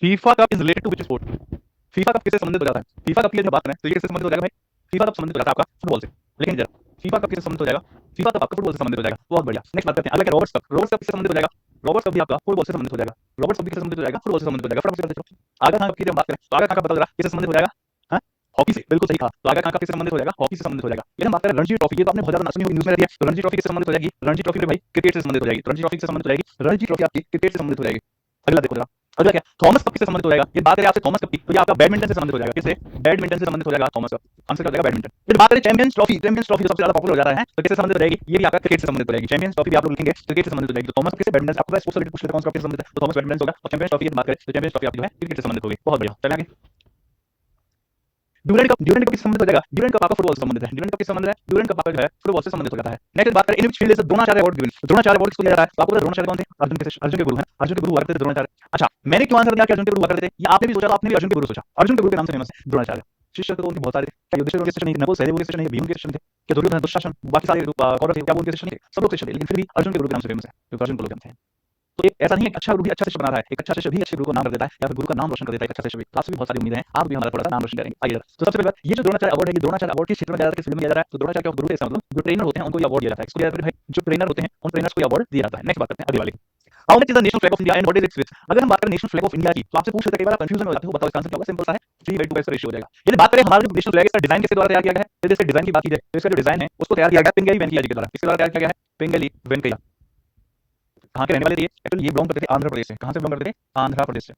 FIFA cup is related to which sport? FIFA cup किससे संबंधित हो जाता है? फीफा कप की जो बात करें तो ये किससे संबंधित हो जाएगा भाई? फीफा कप संबंधित हो जाता है आपका फुटबॉल से। लेकिन जरा फीफा कप किससे संबंधित हो जाएगा? फीफा कप आपका फुटबॉल से संबंधित हो जाएगा। बहुत बढ़िया, नेक्स्ट बात करते हैं। अगला क्या रॉबर्ट्स कप? रॉबर्ट्स कप किससे संबंधित हो जाएगा? रॉबर्ट्स कप भी आपका फुटबॉल से संबंधित हो जाएगा। रॉबर्ट्स कप भी किससे संबंधित हो जाएगा? फुटबॉल से संबंधित हो जाएगा। फटाफट से चलो आगा खां कप की जब बात करें तो आगा खां का पता चला किससे संबंधित हो जाएगा? हाँ, हॉकी से। बिल्कुल सही कहा। तो आगा खां कप किससे संबंधित हो जाएगा? हॉकी से संबंधित हो जाएगा। लेकिन बात करें रणजी ट्रॉफी, ये तो आपने बहुत ज्यादा सुनी होगी, न्यूज़ में रहती है। तो रणजी ट्रॉफी किससे संबंधित हो जाएगी? रणजी ट्रॉफी भाई क्रिकेट से संबंधित हो जाएगी। रणजी ट्रॉफी किससे संबंधित हो जाएगी? रणजी ट्रॉफी आपकी क्रिकेट से संबंधित हो जाएगी। अगला देखो जरा, अगला क्या? थॉमस कप किससे संबंधित हो जाएगा? ये बात करें आपसे थॉमस कप की तो ये आपका बैडमिंटन से संबंधित हो जाएगा। किससे? बैडमिंटन से संबंधित हो जाएगा थॉमस कप। आंसर क्या हो जाएगा? बैडमिंटन। फिर बात करें चैंपियंस ट्रॉफी, चैंपियंस ट्रॉफी सबसे ज्यादा पॉपुलर हो जाता है तो किससे संबंधित हो जाएगी? ये भी आपका क्रिकेट से संबंधित हो जाएगी। चैंपियंस ट्रॉफी भी आप लोग लिखेंगे क्रिकेट से संबंधित हो जाएगी। तो थॉमस किससे? बैडमिंटन से। आपको स्पोर्ट्स रिलेटेड पूछ लेते हैं कौन सा किससे संबंधित है तो थॉमस बैडमिंटन होगा। और चैंपियंस ट्रॉफी की बात करें तो चैंपियंस ट्रॉफी आपकी जो है क्रिकेट से संबंधित होगी। बहुत बढ़िया, चलें आगे। ड्यूरेंट कप, ड्यूरेंट कप किससे संबंधित हो जाएगा? ड्यूरेंट कप आपका फुटबॉल से संबंधित है। ड्यूरेंट कप किससे संबंधित है? ड्यूरेंट कप आपका जो है फुटबॉल से संबंधित हो जाता है। नेक्स्ट बात करें in which field is Dronacharya award given? Dronacharya award किसको दिया जाता है? तो आपको पता है द्रोणाचार्य कौन थे? अर्जुन के गुरु हैं। अर्जुन के गुरु हुआ करते थे द्रोणाचार्य। अच्छा, मैंने क्यों आंसर दिया कि अर्जुन के गुरु हुआ करते थे? ये आपने भी सोचा, आपने भी अर्जुन के गुरु सोचा। अर्जुन के गुरु के नाम से फेमस है द्रोणाचार्य। शिष्य तो उनके बहुत सारे थे। क्या युधिष्ठिर उनके शिष्य नहीं थे? नकुल सहदेव उनके शिष्य नहीं थे? भीम उनके शिष्य नहीं थे? क्या दुर्योधन दुशासन बाकी सारे कौरव थे क्या वो उनके शिष्य नहीं थे? सब लोग शिष्य थे, लेकिन फिर भी अर्जुन के गुरु के नाम से फेमस है क्योंकि अर्जुन को लोग जानते हैं। तो एक ऐसा नहीं है अच्छा गुरु भी अच्छा शिष्य बना रहा है, एक अच्छा शिष्य भी अच्छे गुरु को नाम कर देता है या फिर गुरु का नाम रोशन कर देता है एक अच्छा शिष्य भी। तो आपसे भी बहुत सारी उम्मीदें हैं, आप भी हमारा थोड़ा सा नाम रोशन करेंगे। आइए तो सबसे पहले बात, ये जो द्रोणाचार्य अवार्ड है ये द्रोणाचार्य अवार्ड किस क्षेत्र में दिया जाता है, किस फील्ड में दिया जा रहा है? तो द्रोणाचार्य गुरु ऐसा मतलब जो ट्रेनर होते हैं उनको ये अवार्ड दिया जाता है। इसको दिया जाता है जो ट्रेनर होते हैं उन ट्रेनर्स को अवार्ड दिया जाता है। नेक्स्ट बात करते हैं अगली वाली। How much is the national flag of India and what is it's width? अगर हम बात करें नेशनल फ्लैग ऑफ इंडिया की तो आपसे पूछ सकते हैं, कई बार कंफ्यूजन हो जाते हो, बताओ इसका आंसर क्या होगा? सिंपल सा है, 3:2 का रेशियो हो जाएगा। यदि बात करें हमारा जो नेशनल फ्लैग है इसका डिजाइन किसके द्वारा तैयार किया गया है? यदि इसके डिजाइन की बात की जाए तो इसका जो डिजाइन है उसको तैयार किया गया पिंगली वेंकैया जी के द्वारा। किसके द्वारा तैयार किया गया है? पिंगली वेंकैया। कहां के रहने वाले थे? एक्चुअली ये बिलोंग करते थे आंध्र प्रदेश से। कहां से बिलोंग करते थे? आंध्र प्रदेश से।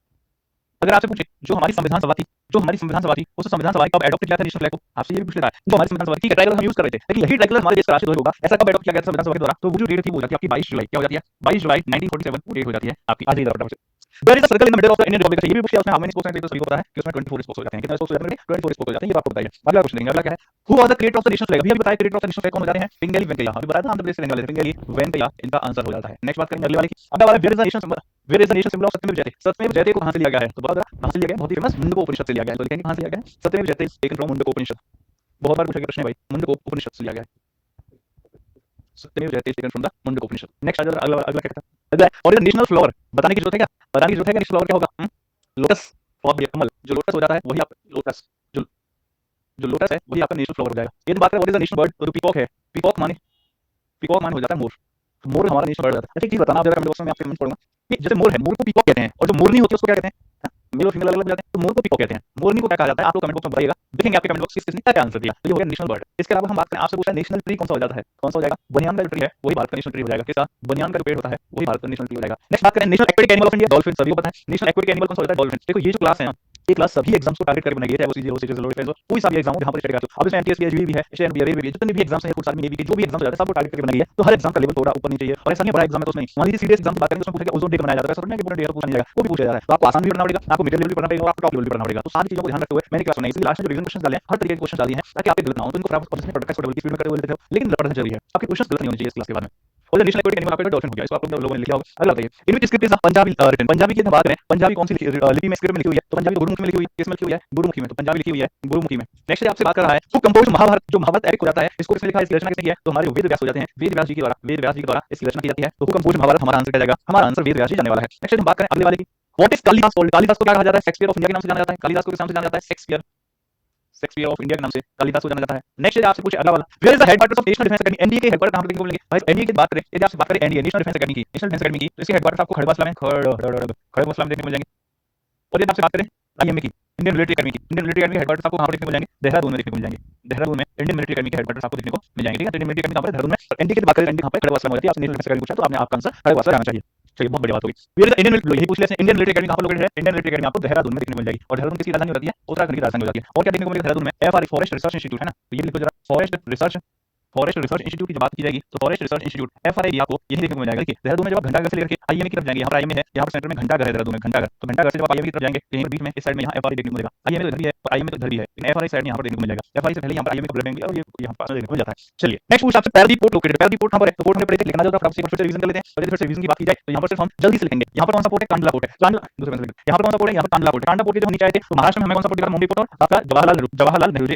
अगर आपसे पूछे जो हमारी संविधान सभा थी, जो हमारी संविधान सभा थी उस संविधान सभा ने कब एडॉप्ट किया था नेशनल फ्लैग को? आपसे ये भी पूछ लेता है। जो हमारी संविधान सभा की ट्राइकलर हम यूज कर रहे थे, लेकिन यही ट्राइकलर हमारे देश का राष्ट्रीय ध्वज होगा, ऐसा कब एडॉप्ट किया गया था संविधान सभा के द्वारा? तो वो जो डेट थी वो हो जाती है आपकी 22 जुलाई। क्या हो जाती है? 22 जुलाई 1947 वो डेट हो जाती है आपकी। आज ही जरा फटाफट से। Where is the circle in the middle of the Indian republic? ये भी पूछ लिया उसमें हाउ मेनी स्पोक्स हैं तो सभी को पता है कि उसमें 24 स्पोक्स हो जाते हैं। कितने स्पोक्स हो जाते हैं? 24 स्पोक्स हो जाते हैं, ये आपको बताइए। अगला क्वेश्चन देंगे। अगला क्या है? Who was the creator of the national flag? अभी बताया creator of the national flag कौन हो जाते हैं? पिंगली वेंकैया। अभी बताया था आंध्र प्रदेश से रहने वाले थे पिंगली वेंकैया, इनका आंसर हो जाता है। नेक्स्ट बात करेंगे अगले वाले की। अगला वाला where is the national symbol? Where is the national symbol of Satyameva Jayate? सत्यमेव जयते को कहां से लिया गया है? तो बता कहां से लिया गया? बहुत ही फेमस मुंडको उपनिषद से लिया गया है। तो लिखेंगे कहां से लिया गया है? सत्यमेव जयते इज टेकन फ्रॉम मुंडको उपनिषद। बहुत बार पूछा गया प्रश्न है भाई, मुंडको उपनिषद से लिया गया है। सत्यमेव जयते is taken from the Mundaka Upanishad. Next अगला अगला क्या कहता है? अगला और इज नेशनल फ्लावर? बताने की जरूरत है क्या? बताने की जरूरत है कि नेशनल फ्लावर क्या होगा? लोटस और कमल। जो लोटस हो जाता है वही आप लोटस जो जो लोटस है वही आपका नेशनल फ्लावर हो जाएगा। ये तो बात करें what is the national bird? तो पीकॉक है। पीकॉक माने हो जाता है मोर। तो मोर हमारा नेशनल बर्ड हो जाता है। अच्छा एक चीज बताना, आप जरा कमेंट बॉक्स में आपके कमेंट पढ़ूंगा कि जैसे मोर है, मोर को पीकॉक कहते हैं, और जो मोरनी होती है उसको क्या कहते हैं? मेल और फीमेल अलग अलग हो जाते हैं, तो मोर को पीकॉक कहते हैं। मोरनी को क्या कहा जाता है? आप लोग कमेंट बॉक्स में बताइएगा, देखेंगे आपके कमेंट बॉक्स किसने क्या आंसर दिया। तो ये हो गया नेशनल बर्ड। इसके अलावा हम बात करें, आपसे पूछा नेशनल ट्री कौन सा हो जाता है? कौन सा हो जाएगा? बनियान का जो ट्री है वही भारत का नेशनल ट्री हो जाएगा। किसका? बनियान का जो पेड़ होता है वही भारत का नेशनल ट्री हो जाएगा। नेक्स्ट बात करें national aquatic animal of India, dolphin. सभी को पता है नेशनल एक्वेटिक एनिमल कौन सा होता है? डॉल्फिन। देखो ये जो क्लास है ना, ये क्लास सभी एग्जाम्स को टारगेट करके बनाई गई है, चाहे वो सीजीएल हो, सीजीएल हो, डिफेंस हो, कोई सा भी एग्जाम हो जहां पर स्टडी करते हो। अब इसमें एमटीएस की एचबी भी है, एशियन रेलवे भी है, जितने भी एग्जाम्स हैं, कुछ नेवी के जो भी एग्जाम हो जाते हैं सबको टारगेट करके बनाई गई है। तो हर एग्जाम का लेवल थोड़ा ऊपर नीचे है, और ऐसा नहीं बड़ा एग्जाम है तो उसमें मान लीजिए सीडीएस एग्जाम की बात करें तो उसमें पूछेगा ओजोन डे बनाया जाता है, ऐसा नहीं कि पूरा डे पूछा नहीं जाएगा, वो भी पूछा जाता है। तो आपको आसान भी पढ़ना पड़ेगा, आपको मिडिल लेवल भी पढ़ना पड़ेगा, और आपको टॉप लेवल भी पढ़ना पड़ेगा। तो सारी चीजों को ध्यान रखते हुए मैंने क्लास बनाई। इसलिए लास्ट में जो रिवीजन क्वेश्चन डाले हैं हर तरीके के क्वेश्चन डाले हैं ताकि आपके गलत ना हो, तो इनको फटाफट पढ़ने पड़ता है, छोटे की स्पीड में करते हुए लिखते हो, लेकिन पढ़ना जरूरी है। आपके क्वेश्चन गलत नहीं होने चाहिए इस क्लास के बाद में। और नेशनल एक्वेटिक एनिमल आपका डॉल्फिन हो गया, इसको आप लोगों ने लिखा होगा। अगला बताइए in which script is Punjabi written? Punjabi की बात करें, पंजाबी कौन सी लिपि में स्क्रिप्ट में लिखी हुई है? तो पंजाबी गुरुमुखी में लिखी हुई है। किस में लिखी हुई है? गुरुमुखी में। तो पंजाबी लिखी हुई है गुरुमुखी में। नेक्स्ट आपसे बात कर रहा है हु कंपोज्ड महाभारत? जो महाभारत एपिक हो जाता है इसको किसने लिखा है? इसकी रचना किसने की है? तो हमारे वेद व्यास हो जाते हैं, वेद व्यास जी के द्वारा, वेद व्यास जी के द्वारा इसकी रचना की जाती है। तो हु कंपोज्ड महाभारत हमारा आंसर क्या जाएगा? हमारा आंसर वेद व्यास जी जाने वाला है। नेक्स्ट हम बात करें अगले वाले की। What is Kalidas called? Kalidas को क्या कहा जाता है? शेक्सपियर ऑफ इंडिया के नाम से जाना जाता है। कालिदास को किस नाम से जाना जाता है? शेक्सपियर, शेक्सपियर ऑफ इंडिया के नाम से कालिदास को जाना जाता है। नेक्स्ट आपसे पूछे अगला वाला, where is the headquarters of national defence academy? NDA के हेडक्वार्टर कहां पर देखने को मिलेंगे? भाई एनडीए की बात करें, यदि आपसे बात करें एनडीए नेशनल डिफेंस एकेडमी की, नेशनल डिफेंस एकेडमी की, तो इसके हेडक्वार्टर्स आपको खड़गवासला में खड़गवासला में देखने को मिल जाएंगे। और यदि आपसे बात करें आईएमए की, इंडियन मिलिट्री एकेडमी की, इंडियन मिलिट्री एकेडमी के हेडक्वार्टर्स आपको कहां पर देखने को मिल जाएंगे? देहरादून में देखने को मिल जाएंगे। देहरादून में इंडियन मिलिट्री एकेडमी के हेडक्वार्टर्स आपको देखने को मिल जाएंगे। ठीक है, तो इंडियन मिलिट्री एकेडमी कहां पर? देहरादून में। एनडीए की बात करें, एनडीए कहां पर? खड़गवासला में होती है। आपने नेशनल डिफेंस एकेडमी पूछा तो आपने आपका आंसर खड़गवासला जाना चाहिए। चलिए बहुत बढ़िया बात होगी। इंडियन मिलिट्री यही पूछ लिया, इंडियन मिलिट्री एकेडमी कहां पर लोकेटेड है? इंडियन मिलिट्री एकेडमी आपको देहरादून में देखने को मिल जाएगी। और देहरादून किसकी राजधानी हो जाती है? उत्तराखंड की राजधानी हो जाती है। और क्या देखने को मिलेगा देहरादून में? एफआर फॉरेस्ट रिसर्च इंस्टीट्यूट है ना, तो ये लिखो जरा, फॉरेस्ट रिसर्च इंस्टीट्यूट की बात की जाएगी तो फॉरेस्ट रिसर्च इंस्टीट्यूट एफआरआई आपको यही देखने को मिल जाएगा। देखिए देहरादून में जब आप घंटाघर से लेकर आईएमए की तरफ जाएंगे, यहाँ पर आईएमए है, यहाँ पर सेंटर में घंटाघर है देहरादून में, घंटाघर। तो घंटाघर से जब आप आईएमए की तरफ जाएंगे तो यहीं बीच में इस साइड में यहाँ एफआरआई देखने को मिलेगा। आईएमए तो इधर भी है और आईएमए तो इधर भी है, लेकिन एफआरआई साइड में यहाँ पर देखने को मिल जाएगा। एफआरआई से पहले यहाँ पर आईएमए को बुलाएंगे और ये यहाँ पास देखने को मिल जाता है। चलिए नेक्स्ट पूछ आपसे Paradip port located, Paradip port कहां पर है? तो पोर्ट हमने पढ़े थे, लिखना जरा फटाफट से, फिर से रिवीजन कर लेते हैं। पहले फिर से रिवीजन की बात की जाए तो यहाँ पर सिर्फ हम जल्दी से लिखेंगे, यहाँ पर कौन सा पोर्ट है? कांडला पोर्ट है। कांडला दूसरे में यहाँ पर कौन सा पोर्ट है? यहाँ पर कांडला पोर्ट है। कांडला पोर्ट के जो हम नीचे आए थे तो महाराष्ट्र में हमें कौन सा पोर्ट दिखा? मुंबई पोर्ट और आपका जवाहरलाल नेहरू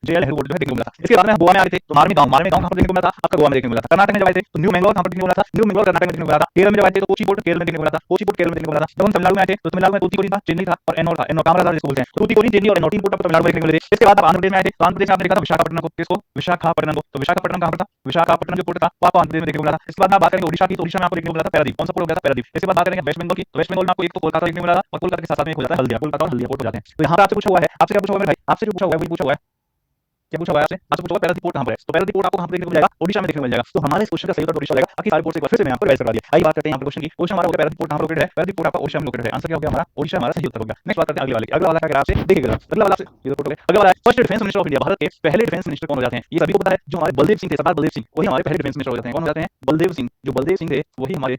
जी, जेएल हेडक्वार्टर जो है देखने को मिला था। इसके बाद में गोवा में आ रहे थे तो मार्मी गांव कहां पर देखने को मिला था, आपका गोवा में देखने को मिला था। कर्नाटक में जब आए थे तो न्यू मैंगलोर कहां पर देखने को मिला था, न्यू मैंगलोर कर्नाटक में देखने को मिला था। केरल में जब आए थे तो कोचीकोड केरल में देखने को मिला था, कोचीकोड केरल में देखने को मिला था। जब हम तमिलनाडु में आए थे तो तमिलनाडु में तूतीकोरिन था, चेन्नई था और एन्नोर था, एन्नोर कामराजार जिसको बोलते हैं। तो तूतीकोरिन, चेन्नई और एन्नोर तीन पोर्ट आपको तमिलनाडु में देखने को मिले थे। इसके बाद आप आंध्र प्रदेश में आए थे तो आंध्र प्रदेश में आपने देखा था विशाखापट्टनम को, किसको, विशाखापट्टनम को। तो विशाखापट्टनम कहां पर था, विशाखापट्टनम जो पोर्ट था वो आपको आंध्र प्रदेश में देखने को मिला था। इसके बाद में बात करेंगे ओडिशा की, तो ओडिशा में आपको देखने को मिला था पैरादीप। कौन सा पोर्ट हो गया था, पैरादीप। इसके बाद बात करेंगे वेस्ट बंगाल की, तो वेस्ट बंगाल में आपको एक तो कोलकाता देखने को मिला था और कोलकाता के साथ में एक हो जाता है हल्दिया, कोलकाता और हल्दिया पोर्ट हो जाते हैं। तो यहाँ पे आपसे पूछा हुआ है, आपसे क्या पूछा हुआ है भाई, आपसे जो पूछा हुआ है वही पूछा हुआ है, क्या पूछा हुआ है आपसे पूछा हुआ पैरादीप पोर्ट कहां पर है। तो पैरादीप पोर्ट आपको कहां पर देखने को मिलेगा, ओडिशा में देखने को मिल जाएगा। तो हमारे इस क्वेश्चन का सही उत्तर ओडिशा होगा। बाकी सारे पोर्ट से एक बार फिर से मैं आपको रिवाइज करवा दिया। आइए बात करते हैं यहाँ पे क्वेश्चन की। क्वेश्चन हमारा हो गया पैरादीप पोर्ट कहां पर लोकेटेड है, पैरादीप पोर्ट आपका ओडिशा में लोकेटेड है। आंसर क्या हो गया हमारा, ओडिशा हमारा सही उत्तर हो गया। नेक्स्ट बात करते हैं अगले वाले की। अगला वाला क्या आपसे देखिएगा, अगला वाला ये रिपोर्ट हो गया। अगला वाला first defence minister of India, Bharat के पहले डिफेंस मिनिस्टर कौन हो जाते हैं, ये सभी को पता है। जो हमारे बलदेव सिंह थे, सरदार बलदेव सिंह, वही हमारे पहले डिफेंस मिनिस्टर हो जाते हैं। कौन हो जाते हैं, बलदेव सिंह। जो बलदेव सिंह थे वही हमारे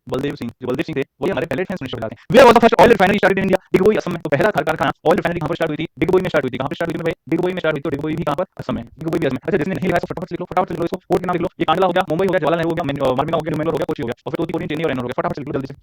बलदेव सिंह, जो बलदेव सिंह थे वही हमारे पहले डिफेंस मिनिस्टर हो जाते हैं। Where was the first oil refinery started in India, Digboi Assam में। तो पहला कारखाना ऑयल रिफाइनरी कहां पर स्टार्ट हुई थी, डिगबोई में स्टार्ट हुई थी। कहां पर स्टार्ट हुई थी भाई, डिगबोई में स्टार्ट हुई। तो डिगबोई भी कहां पर, असम में, डिगबोई भी असम में। अच्छा जिसने नहीं लिखा है फटाफट से लिख लो, फटाफट से लिख लो इसको, पोर्ट के नाम लिख लो। ये कांडला हो गया, मुंबई हो गया, जवाहरलाल नेहरू हो गया, मार्मिला हो गया, न्यू मैंगलोर हो गया, कोची हो गया और फिर तूतीकोरिन, चेन्नई और एन्नोर हो गया। फटाफट से लिख लो जल्दी से।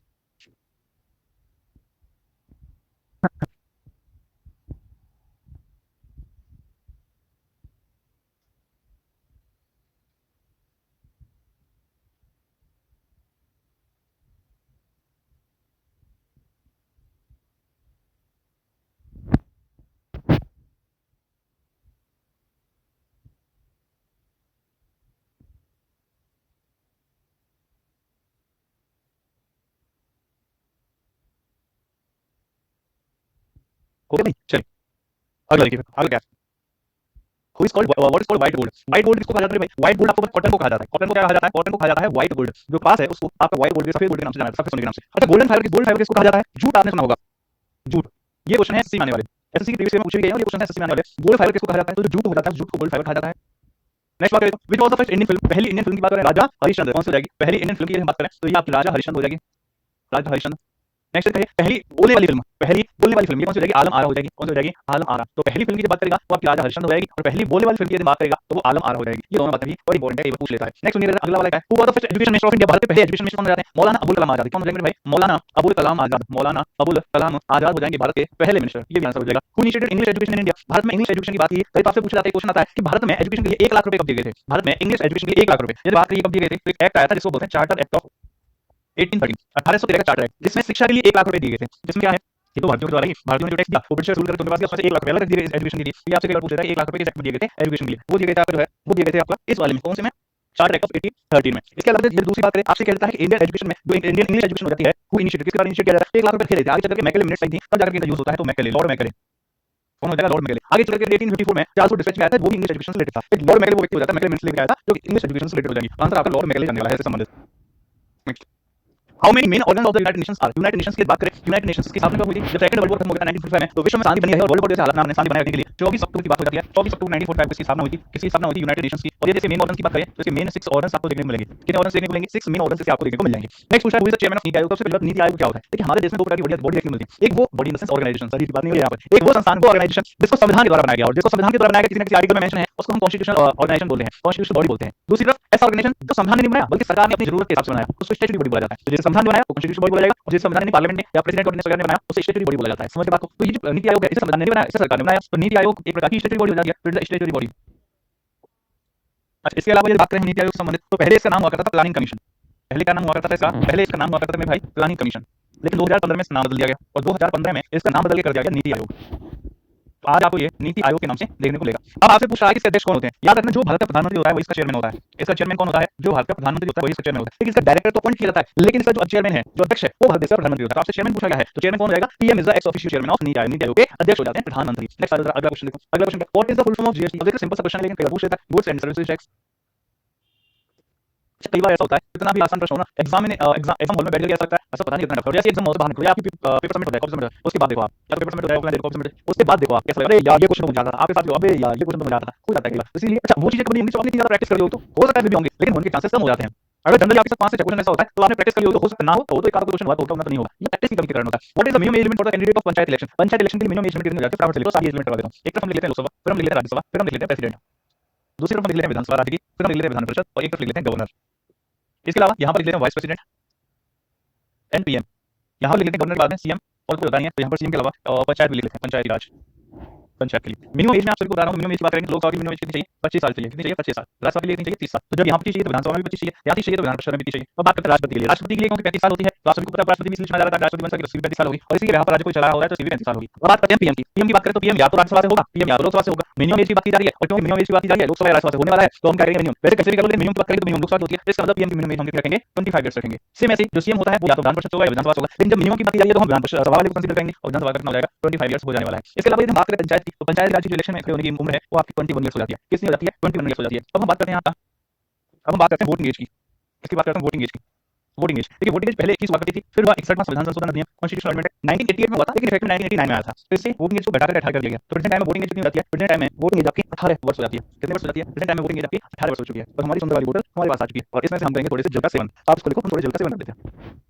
हो गया भाई, चलिए अगला देखिए, अगला क्या Who is called what is called white gold? White gold किसको कहा जाता है भाई, white gold आपको कॉटन को कहा जाता है। कॉटन को क्या कहा जाता है, कॉटन को कहा जाता है white gold। जो पास है उसको आपका white gold, सफेद गोल्ड के नाम से जाना जाता है, सफेद सोने के नाम से। अच्छा गोल्डन फाइबर, गोल्ड फाइबर किसको कहा जाता है, जूट। आपने सुना होगा जूट। ये क्वेश्चन है एसएससी में आने वाले, एसएससी की प्रीवियस में पूछे गए हैं और ये क्वेश्चन है एसएससी में आने वाले। गोल्ड फाइबर किसको कहा जाता है, तो जो जूट हो जाता है जूट को गोल्ड फाइबर कहा जाता है। नेक्स्ट बात करें तो which was the first Indian film, पहली इंडियन फिल्म की बात करें राजा हरिश्चंद्र, कौन सी हो जाएगी, पहली इंडियन फिल्म की हम बात करें तो ये आपकी राजा हरिश्चंद्र हो जाएगी, राजा हरिश्चंद्र। नेक्स्ट कहिए पहली बोलने वाली फिल्म, पहली बोलने वाली फिल्म ये कौन सी हो जाएगी, आलम आरा हो जाएगी। कौन सी हो जाएगी, आलम आरा। तो पहली फिल्म की जब बात करेगा वो आपकी राजा हरिश्चंद्र हो जाएगी और पहली बोलने वाली फिल्म की जब बात करेगा तो वो आलम आरा हो जाएगी। ये दोनों बातें भी और इंपॉर्टेंट है, ये पूछ लेता है। नेक्स्ट सुनिए अगला वाला क्या है, who was the first education minister of India, Bharat के पहले एजुकेशन मिनिस्टर कौन हो जाते हैं, मौलाना अबुल कलाम आजाद। कौन हो जाएंगे भाई, मौलाना अबुल कलाम आजाद, मौलाना अबुल कलाम आजाद हो जाएंगे भारत के पहले मिनिस्टर। ये भी आंसर हो जाएगा। Who initiated English education in India, Bharat में इंग्लिश एजुकेशन की बात की कई बार से पूछा जाता है, क्वेश्चन आता है कि भारत में एजुकेशन के लिए 1 लाख रुपए कब दिए गए थे, भारत में इंग्लिश एजुकेशन के लिए 1 लाख रुपए ये बात करिए कब दिए गए थे। तो एक एक्ट आया था जिसको बोलते हैं चार्टर एक्ट ऑफ 1813, 1813 का चार्टर एक्ट, जिसमें शिक्षा के लिए 1 लाख रुपए दिए गए थे। जिसमें क्या है, ये तो भारतीयों के द्वारा ही, भारतीयों ने जो टैक्स दिया वो ब्रिटिश रूल करके उनके पास उसमें से 1 लाख रुपए अलग दिए गए एजुकेशन के लिए। तो आपसे कई बार पूछ लेता है 1 लाख रुपए किस एक्ट में दिए गए थे एजुकेशन के लिए, वो दिए गए थे आपका जो है, वो दिए गए थे आपका इस वाले में, कौन से में, चार्टर एक्ट ऑफ 1813 में। इसके अलावा ये दूसरी बात करें, आपसे कहता है कि इंडियन एजुकेशन में जो इंडियन इंग्लिश एजुकेशन हो जाती है वो इनिशिएटिव किसके द्वारा इनिशिएट किया जाता है, 1 लाख रुपए खेले थे। आगे चल के मैकेले मिनट्स आई थी तब जाकर के यूज होता है, तो मैकेले, लॉर्ड मैकेले। कौन हो जाएगा, लॉर्ड मैकेले। आगे चल के 1854 में चार्ल्स डिस्पैच में आया था, वो भी इंग्लिश एजुकेशन से रिलेटेड था। एक लॉर्ड मैकेले वो व्यक्ति हो जाता है, मैकेले मिनट्स लेकर आया था जो इंग्लिश एजुकेशन से रिलेटेड हो जाएगी। आंसर आपका लॉर्ड मैकेले जाने वाला है इससे संबंधित। Next, how many main organs of the United Nations are, United Nations की बात करें, यूनाइटेड नेशंस की स्थापना कब हुई थी, जब सेकंड वर्ल्ड वॉर खत्म हो गया था 1945 में, तो विश्व में शांति बनी है और वर्ल्ड वॉर जैसे हालात में शांति बनाए रखने के लिए 24 अक्टूबर की बात हो जाती है। 24 अक्टूबर 1945 की स्थापना हुई थी, किसकी स्थापना हुई थी, यूनाइटेड नेशंस की। और ये जैसे मेन ऑर्गन्स की बात करें तो इसके मेन 6 ऑर्गन्स आपको देखने को मिलेंगे। कितने ऑर्गन्स देखने को मिलेंगे, 6 मेन ऑर्गन्स आपको देखने को मिल जाएंगे। नेक्स्ट पूछा है, who is the chairman of NITI Aayog, सबसे पहले नीति आयोग क्या होता है। देखिए हमारे देश में दो प्रकार की बॉडी देखने को मिलती है, एक वो body in the sense organisation, सही बात नहीं है यहाँ पर, एक वो संस्थान को ऑर्गेनाइजेशन जिसको संविधान के द्वारा बनाया गया और जिसको संविधान के द्वारा बनाया गया, किसी न किसी आर्टिकल में मेंशन है, उसको हम कॉन्स्टिट्यूशनल ऑर्गेनाइजेशन बोलते हैं, कॉन्स्टिट्यूशनल बॉडी बोलते हैं। दूसरी तरफ ऐसा ऑर्गेनाइजेशन जो संविधान ने नहीं बनाया बल्कि सरकार ने अपनी जरूरत के हिसाब से बनाया, उसको स्टैट्यूटरी बॉडी बोला जाता है। तो जिसे संविधान ने बनाया वो कॉन्स्टिट्यूशनल बॉडी बोला जाएगा और जिसे संविधान ने पार्लियामेंट ने या प्रेसिडेंट और सरकार ने बनाया उसे स्टैट्यूटरी बॉडी बोला जाता है। समझ के बात को। तो ये जो नीति आयोग है इसे संविधान ने नहीं बनाया, इसे सरकार ने बनाया, तो नीति आयोग एक प्रकार की स्टैट्यूटरी बॉडी हो जाती है, फिर स्टैट्यूटरी बॉडी। अच्छा इसके अलावा यदि बात करें नीति आयोग से संबंधित तो पहले इसका नाम हुआ करता था प्लानिंग कमीशन, पहले क्या नाम हुआ करता था इसका, पहले इसका नाम हुआ करता था मेरे भाई प्लानिंग कमीशन, लेकिन 2015 में इसका नाम बदल दिया गया और 2015 में इसका नाम बदल के कर दिया गया नीति आयोग। तो आज आपको ये नीति आयोग के नाम से देखने को मिलेगा। अब आपसे पूछ रहा है कि इसके अध्यक्ष कौन होते हैं, याद रखना जो भारत का प्रधानमंत्री होता है वो इसका चेयरमैन होता है। इसका चेयरमैन कौन होता है, जो भारत का प्रधानमंत्री होता है वही इसका चेयरमैन होता है। लेकिन इसका डायरेक्टर तो अपॉइंट किया जाता है, लेकिन इसका जो चेयरमैन है, जो अध्यक्ष है वो भारत देश का प्रधानमंत्री होता है। आपसे चेयरमैन पूछा गया है तो चेयरमैन कौन हो जाएगा, PM is the x official chairman of NITI Aayog, NITI Aayog के अध्यक्ष हो जाते हैं प्रधानमंत्री। नेक्स्ट अगला क्वेश्चन देखो, अगला question what is the full form of GST. देखो सिंपल सा क्वेश्चन है लेकिन कई बार पूछ लेता है, गुड्स एंड सर्विसेज टैक्स। कई बार ऐसा होता है इतना भी आसान प्रश्न हो ना एग्जाम हॉल में बैठ के आ सकता है, ऐसा पता नहीं कितना टफ है। जैसे एग्जाम हॉल से बाहर निकलो या आपकी पेपर सबमिट हो जाए, कॉपी सबमिट हो जाए, उसके बाद देखो आप या पेपर सबमिट हो जाए, ऑफलाइन देखो, कॉपी सबमिट, उसके बाद देखो आप कैसा लग रहा है, यार ये क्वेश्चन मुझे आता था, आपके साथ जो अबे यार ये क्वेश्चन तो मुझे आता था, हो जाता है कई बार। इसलिए अच्छा वो चीजें कभी होंगी जो आपने ज्यादा प्रैक्टिस कर ली हो तो हो सकता है भी होंगी, लेकिन होने के चांसेस कम हो जाते हैं। अगर जनरली आपके साथ 5 से 6 क्वेश्चन ऐसा होता है तो आपने प्रैक्टिस कर ली हो तो हो सकता ना हो, तो एक आध क्वेश्चन हुआ तो होता नहीं होगा, ये प्रैक्टिस की कमी के कारण होता है। What is the minimum age limit for the candidate of panchayat election, panchayat election के लिए मिनिमम एज लिमिट कितनी हो जाती है, फटाफट से लिखो, सारी एज लिमिट करवा देता हूं। एक तरफ हम लिख लेते हैं लोकसभा, फिर हम लिख लेते हैं राज्यसभा, फिर हम लिख लेते हैं प्रेसिडेंट, दूसरी तरफ हम लिख लेते हैं विधानसभा राज्य की, फिर हम लिख लेते हैं विधान परिषद और एक तरफ लिख लेते हैं गवर्नर। इसके अलावा यहां पर लिख लेते हैं वाइस प्रेसिडेंट एंड पीएम, यहां पर लिख लेते हैं गवर्नर के बाद में सीएम और कोई होता नहीं है, तो यहां पर सीएम के अलावा पंचायत भी लिख लेते हैं, पंचायती राज। पंचायत के लिए। मिनिमम एज में आप सभी को बता रहा हूँ, मिनिमम एज की बात करेंगे, लोकसभा की मिनिमम एज कितनी चाहिए? 25 साल चाहिए। कितनी चाहिए? 25 साल। राज्यसभा के लिए कितनी चाहिए? 30 साल। तो जब यहाँ 25 चाहिए तो विधानसभा में भी 25 चाहिए, यहाँ 30 चाहिए तो विधान परिषद में भी 30 चाहिए। अब बात करते हैं राष्ट्रपति के लिए। राष्ट्रपति के लिए क्योंकि 35 साल होती है, तो आप सभी को पता है राष्ट्रपति भी इसलिए चुना जा रहा है, राष्ट्रपति बन सके तो सीट 35 साल होगी, और इसी के यहाँ पर राज्य को चला रहा होता है तो सीट 35 साल होगी। अब बात करते हैं पीएम की। पीएम की बात करें तो पीएम या तो राज्यसभा से होगा, पीएम या तो लोकसभा से होगा। मिनिमम एज की बात की जा रही है, और क्योंकि मिनिमम एज की बात की जा रही है, लोकसभा या राज्यसभा से होने वाला है, तो हम क्या करेंगे? मिनिमम। वैसे कैसे भी कर लो, मिनिमम की बात करेंगे तो मिनिमम लोकसभा की होती है, इसका मतलब पीएम की मिनिमम एज हम कितनी रखेंगे? 25 ईयर्स रखेंगे। सेम ऐसे जो सीएम होता है वो या तो विधान परिषद से होगा या विधानसभा से होगा, लेकिन जब मिनिमम की बात की जा रही है तो हम विधान परिषद सभा वाले को कंसीडर करेंगे, और विधानसभा का कितना हो जाएगा? 25 ईयर्स हो जाने वाला है। इसके अलावा यदि हम बात करें पंचायत की, तो पंचायत राज की जो इलेक्शन में खड़े होने की उम्र है वो आपकी 21 ईयर्स हो जाती है। कितनी हो जाती है? 21 ईयर्स हो जाती है। अब हम बात करते हैं यहाँ, अब हम बात करते हैं वोटिंग एज की। इसकी बात करते हैं वोटिंग एज की। वोटिंग एज, देखिए वोटिंग एज पहले 21 हुआ करती थी, फिर हुआ 61वां संविधान संशोधन अधिनियम, कॉन्स्टिट्यूशनल अमेंडमेंट 1988 में हुआ था, लेकिन इफेक्ट में 1989 में आया था। तो इससे वोटिंग एज को घटाकर 18 कर दिया गया। तो प्रेजेंट टाइम में वोटिंग एज कितनी हो जाती है? प्रेजेंट टाइम में वोटिंग एज आपकी 18 वर्ष हो जाती है। कितने वर्ष हो जाती है? प्रेजेंट टाइम में वोटिंग एज आपकी 18 वर्ष हो चुकी है। और हमारी सुंदर वाली वोटर हमारे पास आ चुकी है, और इसमें से हम करेंगे थोड़े से जल का सेवन। आप इसको लिखो, हम थोड़े जल का सेवन कर देते हैं।